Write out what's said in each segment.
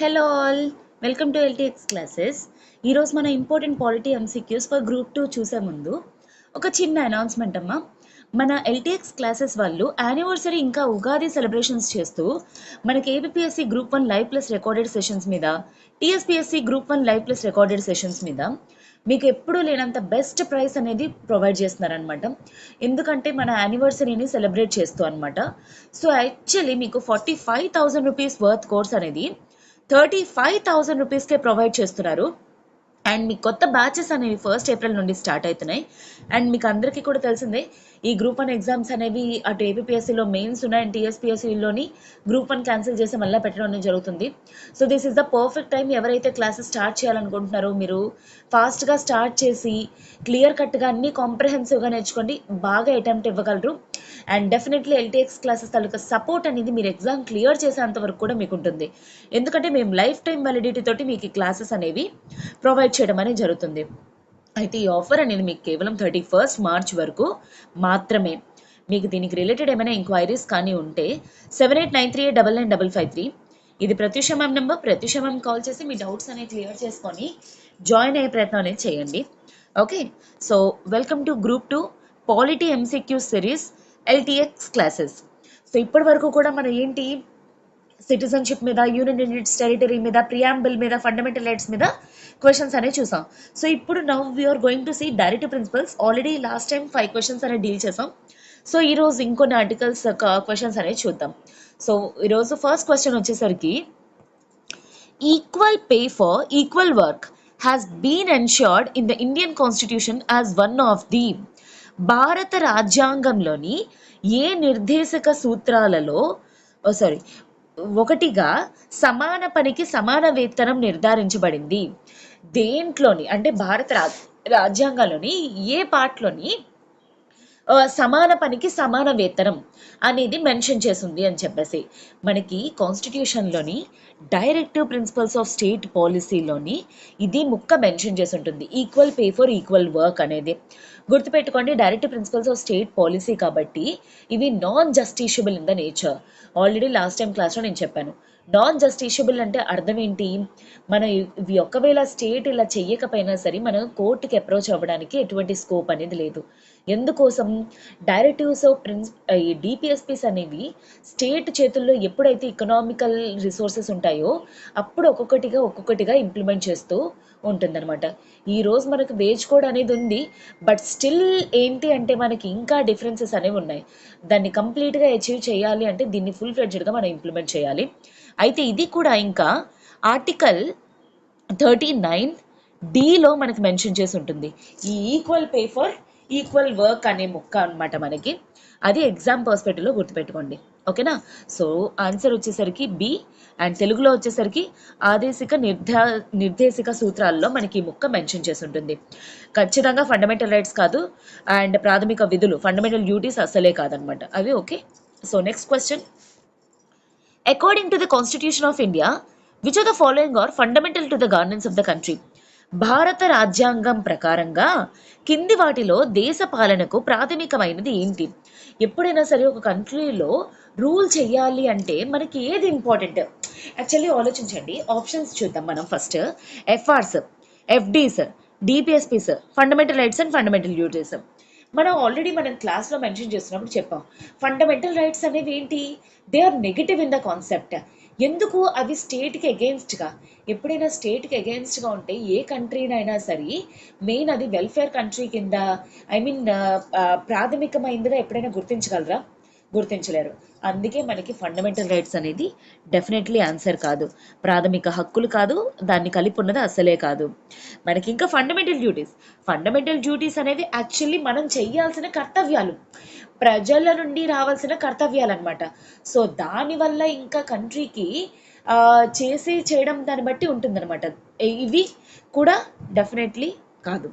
Hello all, welcome to LTX classes. ఈరోజు మన important polity MCQs for group 2 చూసే ముందు ఒక చిన్న అనౌన్స్మెంట్ అమ్మా. మన ఎల్టీఎక్స్ క్లాసెస్ వాళ్ళు యానివర్సరీ ఇంకా ఉగాది సెలబ్రేషన్స్ చేస్తూ మనకి APSC group 1 live plus recorded sessions మీద, TSPSC group 1 live plus recorded sessions మీద మీకు ఎప్పుడూ లేనంత బెస్ట్ ప్రైస్ అనేది ప్రొవైడ్ చేస్తున్నారనమాట. ఎందుకంటే మన యానివర్సరీని సెలబ్రేట్ చేస్తూ అనమాట. సో యాక్చువల్లీ మీకు 45,000 రూపీస్ వర్త్ కోర్స్ అనేది 35,000 రూపీస్కే ప్రొవైడ్ చేస్తున్నారు. అండ్ మీ కొత్త బ్యాచెస్ అనేవి 1st ఏప్రిల్ నుండి స్టార్ట్ అవుతున్నాయి. అండ్ మీకు అందరికీ కూడా తెలిసిందే, ఈ గ్రూప్ 1 ఎగ్జామ్స్ అనేవి అటు ఏపీఎస్సీలో మెయిన్స్ ఉన్నాయి అండ్ టీఎస్పీఎస్సీలోని గ్రూప్ 1 క్యాన్సిల్ చేసి మళ్ళీ పెట్టడం అనేది జరుగుతుంది. So this is the perfect time. ఎవరైతే క్లాసెస్ స్టార్ట్ చేయాలనుకుంటున్నారో మీరు ఫాస్ట్గా స్టార్ట్ చేసి క్లియర్ కట్గా అన్ని కాంప్రహెన్సివ్గా నేర్చుకోండి, బాగా అటెంప్ట్ ఇవ్వగలరు. And definitely LTX classes taluka support అనేది మీరు ఎగ్జామ్ క్లియర్ చేసేంత వరకు కూడా మీకు ఉంటుంది. ఎందుకంటే మేము లైఫ్ టైం వ్యాలిడిటీ తోటి మీకు ఈ క్లాసెస్ అనేవి ప్రొవైడ్ చేయడం అనేది జరుగుతుంది. అయితే ఈ ఆఫర్ అనేది మీకు కేవలం 31st మార్చ్ వరకు మాత్రమే. మీకు దీనికి రిలేటెడ్ ఏమైనా ఎంక్వైరీస్ కానీ ఉంటే 7893899553 ఇది Pratyusha ma'am number. Pratyusha ma'am call చేసి మీ డౌట్స్ అనేవి క్లియర్ చేసుకొని జాయిన్ అయ్యే ప్రయత్నం అనేది చేయండి. Okay, so welcome to group 2 polity MCQ series LTX classes. So ఇప్పటి వరకు కూడా మనం ఏంటి, సిటిజన్షిప్ మీద, యూనియన్ టెరిటరీ మీద, ప్రియాంబుల్ మీద, ఫండమెంటల్ రైట్స్ మీద క్వశ్చన్స్ అనేవి చూసాం. సో ఇప్పుడు now we are going to see directive principles. Already last time 5 questions అనేది డీల్ చేసాం. సో ఈరోజు ఇంకొన్ని ఆర్టికల్స్ క్వశ్చన్స్ అనేది చూద్దాం. సో ఈరోజు ఫస్ట్ క్వశ్చన్ వచ్చేసరికి, equal pay for equal work has been ensured in the Indian constitution as one of the. భారత రాజ్యాంగంలోని ఏ నిర్దేశక సూత్రాలలో ఒకటిగా సమాన పనికి సమాన వేతనం నిర్ధారించబడింది? దేంట్లోని అంటే భారత రాజ్యాంగంలోని ఏ పార్ట్లోని సమాన పనికి సమాన వేతనం అనేది మెన్షన్ చేసింది అని చెప్పేసి మనకి కాన్స్టిట్యూషన్లోని డైరెక్టివ్ ప్రిన్సిపల్స్ ఆఫ్ స్టేట్ పాలసీలోని ఇది ముక్క మెన్షన్ చేసి ఉంటుంది, equal pay for equal work అనేది. గుర్తుపెట్టుకోండి, directive principles of state policy కాబట్టి ఇవి non justiciable in the nature. Already last time క్లాస్లో నేను చెప్పాను. నాన్ జస్టిషియబుల్ అంటే అర్థం ఏంటి, మనం ఇవి ఒకవేళ స్టేట్ ఇలా చెయ్యకపోయినా సరే మనం కోర్టుకి అప్రోచ్ అవ్వడానికి ఎటువంటి స్కోప్ అనేది లేదు. ఎందుకోసం, డైరెక్టివ్స్ ఆఫ్ ఈ డిపిఎస్పీస్ అనేవి స్టేట్ చేతుల్లో ఎప్పుడైతే ఎకనామికల్ రిసోర్సెస్ ఉంటాయో అప్పుడు ఒక్కొక్కటిగా ఇంప్లిమెంట్ చేస్తూ ఉంటుందన్నమాట. ఈరోజు మనకు వేజ్ కోడ్ అనేది ఉంది, బట్ స్టిల్ ఏంటి అంటే మనకి ఇంకా డిఫరెన్సెస్ అనేవి ఉన్నాయి. దాన్ని కంప్లీట్గా అచీవ్ చేయాలి అంటే దీన్ని ఫుల్ ఫ్లెడ్జ్డ్గా మనం ఇంప్లిమెంట్ చేయాలి. అయితే ఇది కూడా ఇంకా ఆర్టికల్ 39D మనకి మెన్షన్ చేసి ఉంటుంది, ఈ equal pay for equal work అనే ముక్క అనమాట మనకి. అది ఎగ్జామ్ పర్స్పెక్టివ్లో గుర్తుపెట్టుకోండి, ఓకేనా. సో ఆన్సర్ వచ్చేసరికి బి. అండ్ తెలుగులో వచ్చేసరికి ఆదేశిక నిర్దేశిక సూత్రాల్లో మనకి ఈ ముక్క మెన్షన్ చేసి ఉంటుంది. ఖచ్చితంగా ఫండమెంటల్ రైట్స్ కాదు, అండ్ ప్రాథమిక విధులు, ఫండమెంటల్ డ్యూటీస్ అస్సలే కాదనమాట అవి. Okay, so next question, according to the constitution of India which are the following are fundamental to the governance of the country? భారత రాజ్యాంగం ప్రకారంగా కింది వాటిలో దేశ పాలనకు ప్రాథమికమైనది ఏంటి? ఎప్పుడైనా సరే ఒక కంట్రీలో రూల్ చేయాలి అంటే మనకి ఏది ఇంపార్టెంట్? యాక్చువల్లీ ఆలోచించండి, ఆప్షన్స్ చూద్దాం మనం first. FRs, FDs, DPSPs, fundamental rights and fundamental duties. మనం క్లాస్లో మెన్షన్ చేస్తున్నప్పుడు చెప్పాం, ఫండమెంటల్ రైట్స్ అనేవి ఏంటి, they are negative in the concept. ఎందుకు? అవి స్టేట్కి అగెయిన్స్ట్గా, ఎప్పుడైనా స్టేట్కి అగెయిన్స్ట్గా ఉంటే ఏ కంట్రీనైనా సరే మెయిన్ అది వెల్ఫేర్ కంట్రీ కింద, ప్రాథమికమైనదిగా ఎప్పుడైనా గుర్తించగలరా? గుర్తించలేరు. అందుకే మనకి ఫండమెంటల్ రైట్స్ అనేది డెఫినెట్లీ ఆన్సర్ కాదు, ప్రాథమిక హక్కులు కాదు, దాన్ని కలిపి ఉన్నది అసలే కాదు. మనకి ఇంకా ఫండమెంటల్ డ్యూటీస్ అనేవి యాక్చువల్లీ మనం చేయాల్సిన కర్తవ్యాలు, ప్రజల నుండి రావాల్సిన కర్తవ్యాలు అనమాట. సో దానివల్ల ఇంకా కంట్రీకి చేయడం దాన్ని బట్టి ఉంటుందన్నమాట. ఇవి కూడా డెఫినెట్లీ కాదు.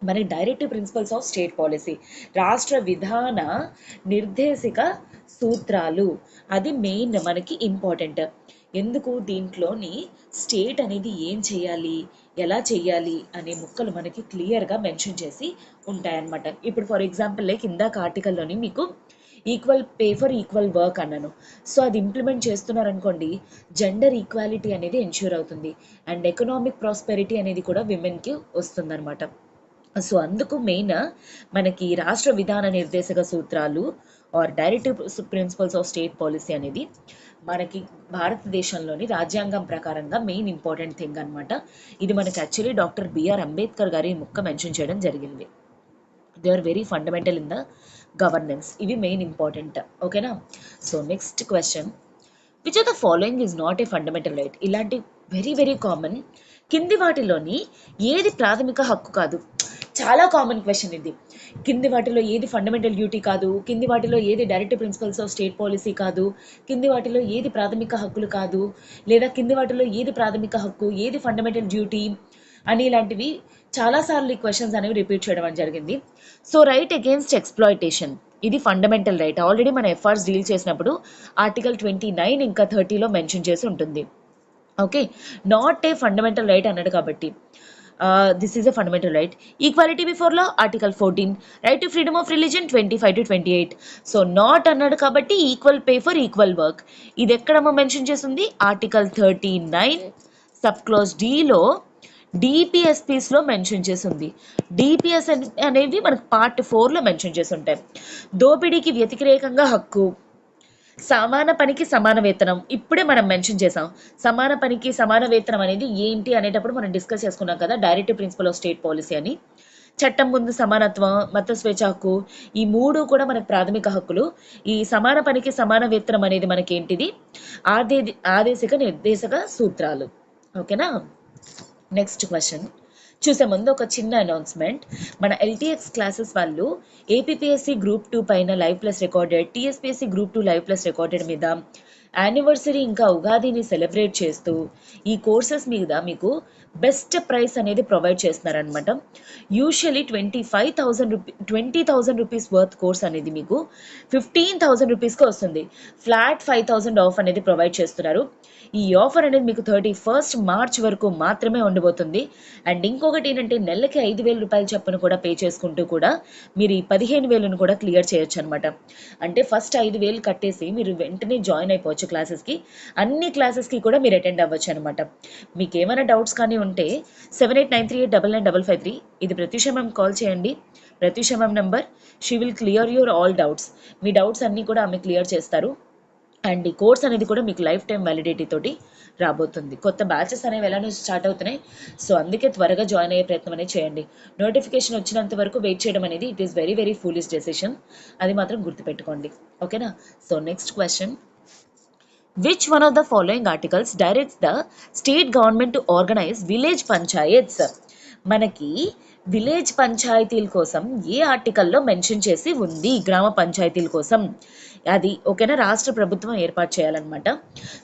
మన directive principles of state policy, రాష్ట్ర విధాన నిర్దేశిక సూత్రాలు, అది మెయిన్ మనకి ఇంపార్టెంట్. ఎందుకు? దీంట్లోని స్టేట్ అనేది ఏం చేయాలి, ఎలా చేయాలి అనే ముక్కలు మనకి క్లియర్గా మెన్షన్ చేసి ఉంటాయన్నమాట. ఇప్పుడు ఫర్ ఎగ్జాంపుల్ లైక్ ఇందాక ఆర్టికల్లోని మీకు equal pay for equal work అన్నాను. సో అది ఇంప్లిమెంట్ చేస్తున్నారనుకోండి, జెండర్ ఈక్వాలిటీ అనేది ఎన్ష్యూర్ అవుతుంది అండ్ ఎకనామిక్ ప్రాస్పెరిటీ అనేది కూడా విమెన్కి వస్తుందన్నమాట. సో అందుకు మెయిన్ మనకి రాష్ట్ర విధాన నిర్దేశక సూత్రాలు or directive principles of state policy అనేది మనకి భారతదేశంలోని రాజ్యాంగం ప్రకారంగా మెయిన్ ఇంపార్టెంట్ థింగ్ అనమాట. ఇది మనకి యాక్చువల్లీ డాక్టర్ బిఆర్ అంబేద్కర్ గారి ముక్క మెన్షన్ చేయడం జరిగింది. They are very fundamental in the governance. ఇవి మెయిన్ ఇంపార్టెంట్. ఓకేనా? So next question, which of the following is not a fundamental right? ఇలాంటి వెరీ వెరీ కామన్. కింది వాటిలోని ఏది ప్రాథమిక హక్కు కాదు? చాలా కామన్ క్వశ్చన్ ఇది. కింది వాటిలో ఏది ఫండమెంటల్ డ్యూటీ కాదు, కింది వాటిలో ఏది directive principles of state policy కాదు, కింది వాటిలో ఏది ప్రాథమిక హక్కులు కాదు, లేదా కింది వాటిలో ఏది ప్రాథమిక హక్కు, ఏది ఫండమెంటల్ డ్యూటీ అని ఇలాంటివి చాలాసార్లు ఈ క్వశ్చన్స్ అనేవి రిపీట్ చేయడం జరిగింది. సో రైట్ అగేన్స్ట్ ఎక్స్ప్లాయిటేషన్, ఇది ఫండమెంటల్ రైట్. ఆల్రెడీ మన ఎఫ్ఆర్స్ డీల్ చేసినప్పుడు ఆర్టికల్ 29 ఇంకా 30లో మెన్షన్ చేసి ఉంటుంది. Okay, not a fundamental right అన్నాడు కాబట్టి this is a fundamental right. Equality before law, article 14. Right to freedom of religion, 25 to 28. So not అన్నాడు కాబట్టి equal pay for equal work, ఇది ఎక్కడమ్మా మెన్షన్ చేస్తుంది? ఆర్టికల్ 39 సబ్ క్లాజ్ డిలో డిపిఎస్పీస్లో మెన్షన్ చేసింది. DPS అనేవి మనకు పార్ట్ 4లో మెన్షన్ చేసి ఉంటాయి. దోపిడీకి వ్యతిరేకంగా హక్కు, సమాన పనికి సమాన వేతనం, ఇప్పుడే మనం మెన్షన్ చేసాం. సమాన పనికి సమాన వేతనం అనేది ఏంటి అనేటప్పుడు మనం డిస్కస్ చేసుకున్నాం కదా, directive principle of state policy అని. చట్టం ముందు సమానత్వం, మత స్వేచ్ఛ హక్కు, ఈ మూడు కూడా మనకు ప్రాథమిక హక్కులు. ఈ సమాన పనికి సమాన వేతనం అనేది మనకి ఏంటిది? ఆదేశిక నిర్దేశక సూత్రాలు. ఓకేనా? నెక్స్ట్ క్వశ్చన్ చూసే ముందు ఒక చిన్న అనౌన్స్మెంట్. మన ఎల్టీఎక్స్ క్లాసెస్ వాళ్ళు ఏపీపీఎస్సీ గ్రూప్ 2 పైన live plus recorded, TSPSC group 2 live plus recorded మీద యానివర్సరీ ఇంకా ఉగాదిని సెలబ్రేట్ చేస్తూ ఈ కోర్సెస్ మీద మీకు బెస్ట్ ప్రైస్ అనేది ప్రొవైడ్ చేస్తున్నారనమాట. యూజువలీ 20,000 రూపీస్ వర్త్ కోర్స్ అనేది మీకు 15,000 రూపీస్కి వస్తుంది. ఫ్లాట్ 5,000 ఆఫ్ అనేది ప్రొవైడ్ చేస్తున్నారు. ఈ ఆఫర్ అనేది మీకు 31st మార్చ్ వరకు మాత్రమే ఉండబోతుంది. అండ్ ఇంకొకటి ఏంటంటే నెలకి 5,000 రూపాయలు చొప్పున కూడా పే చేసుకుంటూ కూడా మీరు ఈ 15,000ను కూడా క్లియర్ చేయొచ్చు అనమాట. అంటే ఫస్ట్ 5,000 కట్టేసి మీరు వెంటనే జాయిన్ అయిపోవచ్చు క్లాసెస్కి. అన్ని క్లాసెస్కి కూడా మీరు అటెండ్ అవ్వచ్చు అనమాట. మీకు ఏమైనా డౌట్స్ కానీ ఉంటే 7893899553 ఇది ప్రత్యూష మ్యామ్ కాల్ చేయండి. Pratyusha ma'am number. She will clear your all doubts. మీ డౌట్స్ అన్నీ కూడా ఆమె క్లియర్ చేస్తారు. అండ్ ఈ కోర్స్ అనేది కూడా మీకు లైఫ్ టైం వ్యాలిడిటీ తోటి రాబోతుంది. కొత్త బ్యాచెస్ అనేవి ఎలా స్టార్ట్ అవుతున్నాయి, సో అందుకే త్వరగా జాయిన్ అయ్యే ప్రయత్నం అనేది చేయండి. నోటిఫికేషన్ వచ్చినంత వరకు వెయిట్ చేయడం అనేది it is very very foolish decision, అది మాత్రం గుర్తుపెట్టుకోండి. ఓకేనా? So next question, which one of the following articles directs the state government to organize village panchayats? మనకి విలేజ్ పంచాయతీల కోసం ఏ ఆర్టికల్లో మెన్షన్ చేసి ఉంది? గ్రామ పంచాయతీల కోసం అది. ఓకేనా? రాష్ట్ర ప్రభుత్వం ఏర్పాటు చేయాలన్నమాట.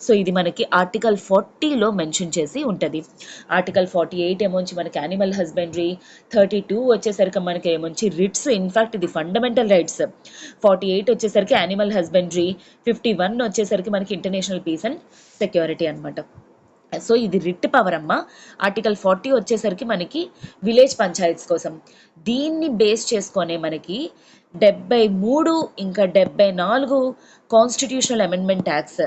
సో ఇది మనకి ఆర్టికల్ 40లో మెన్షన్ చేసి ఉంటుంది. ఆర్టికల్ 48 ఏమొచ్చి మనకి యానిమల్ హస్బెండరీ, 32 వచ్చేసరికి మనకి ఏమొచ్చి రిట్స్, ఇన్ఫాక్ట్ ఇది ఫండమెంటల్ రైట్స్. 48 వచ్చేసరికి యానిమల్ హస్బెండరీ, 51 వచ్చేసరికి మనకి ఇంటర్నేషనల్ పీస్ అండ్ సెక్యూరిటీ అనమాట. సో ఇది రిట్ పవర్ అమ్మ. ఆర్టికల్ 40 వచ్చేసరికి మనకి విలేజ్ పంచాయత్స్ కోసం. దీన్ని బేస్ చేసుకొనే మనకి 73 ఇంకా 74 కాన్స్టిట్యూషనల్ అమెండ్మెంట్ యాక్ట్స్,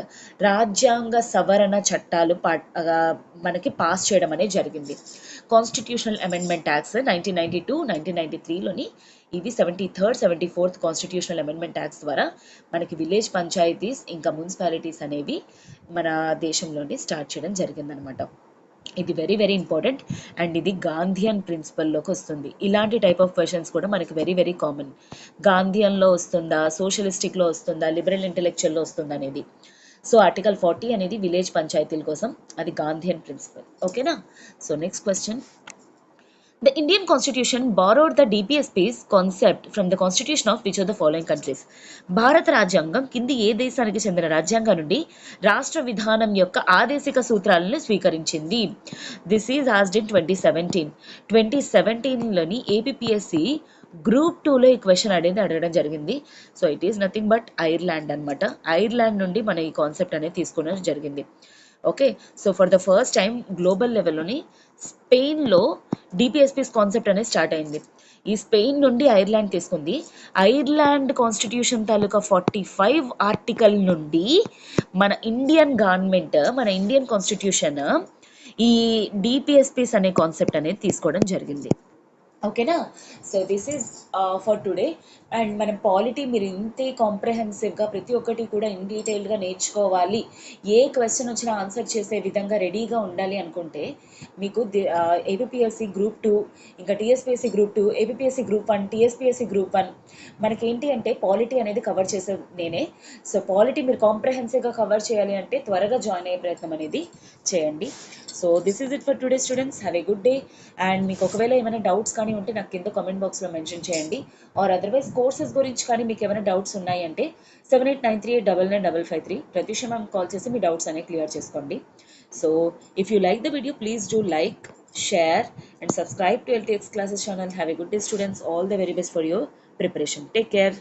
రాజ్యాంగ సవరణ చట్టాలు మనకి పాస్ చేయడం అనేది జరిగింది. కాన్స్టిట్యూషనల్ అమెండ్మెంట్ యాక్ట్స్ 1992, 1993లోని ఇవి 73rd, 74th constitutional amendment acts ద్వారా మనకి విలేజ్ పంచాయతీస్ ఇంకా మున్సిపాలిటీస్ అనేవి మన దేశంలోని స్టార్ట్ చేయడం జరిగిందనమాట. ఇది వెరీ వెరీ ఇంపార్టెంట్ అండ్ ఇది గాంధీయన్ ప్రిన్సిపల్లోకి వస్తుంది. ఇలాంటి టైప్ ఆఫ్ క్వశ్చన్స్ కూడా మనకి వెరీ వెరీ కామన్. గాంధీయన్లో వస్తుందా, సోషలిస్టిక్లో వస్తుందా, లిబరల్ ఇంటెలెక్చువల్లో వస్తుందా అనేది. సో ఆర్టికల్ 40 అనేది విలేజ్ పంచాయతీల కోసం, అది గాంధీయన్ ప్రిన్సిపల్. ఓకేనా? So next question, the Indian constitution borrowed the DPSP's concept from the constitution of which of the following countries? భారత రాజ్యాంగం కింది ఏ దేశానికి చెందిన రాజ్యాంగం నుండి రాష్ట్ర విధానం యొక్క ఆదేశిక సూత్రాలను స్వీకరించింది? This is asked in 2017. 2017లోని ఏపీపీఎస్సీ గ్రూప్ 2లో ఈ క్వశ్చన్ అనేది అడగడం జరిగింది. So it is nothing but Ireland అనమాట. ఐర్లాండ్ నుండి మన ఈ కాన్సెప్ట్ అనేది తీసుకోవడం జరిగింది. Okay, so for the first time global లెవెల్లోని స్పెయిన్లో డిపిఎస్పీస్ కాన్సెప్ట్ అనేది స్టార్ట్ అయింది. ఈ స్పెయిన్ నుండి ఐర్లాండ్ తీసుకుంది. ఐర్లాండ్ కాన్స్టిట్యూషన్ తాలూకా 45 ఆర్టికల్ నుండి మన ఇండియన్ గవర్నమెంట్, మన ఇండియన్ కాన్స్టిట్యూషన్ ఈ డిపిఎస్పిస్ అనే కాన్సెప్ట్ అనేది తీసుకోవడం జరిగింది. ఓకేనా? So this is for today. And మన పాలిటీ మీరు ఇంతే కాంప్రహెన్సివ్గా ప్రతి ఒక్కటి కూడా ఇన్ డీటెయిల్గా నేర్చుకోవాలి, ఏ క్వశ్చన్ వచ్చినా ఆన్సర్ చేసే విధంగా రెడీగా ఉండాలి అనుకుంటే మీకు ఏపీఎస్సి గ్రూప్ 2, ఇంకా TSPSC group 2, APSC group 1, TSPSC group 1, మనకేంటి అంటే పాలిటీ అనేది కవర్ చేసేది నేనే. సో పాలిటీ మీరు కాంప్రహెన్సివ్గా కవర్ చేయాలి అంటే త్వరగా జాయిన్ అయ్యే ప్రయత్నం అనేది చేయండి. So this is it for today students. Have a good day. And మీకు ఒకవేళ ఏమైనా డౌట్స్ కానీ ఉంటే నాకు కింద కామెంట్ బాక్స్లో మెన్షన్ చేయండి. ఆర్ అదర్వైజ్ కోర్సెస్ గురించి కానీ మీకు ఏమైనా డౌట్స్ ఉన్నాయి అంటే 7893899553 ప్రత్యూష మ్యామ్ కాల్ చేసి మీ డౌట్స్ అనేవి క్లియర్ చేసుకోండి. So if you like the video please do like, share and subscribe to LTX classes channel. Have a good day students. All the very best for your preparation. Take care.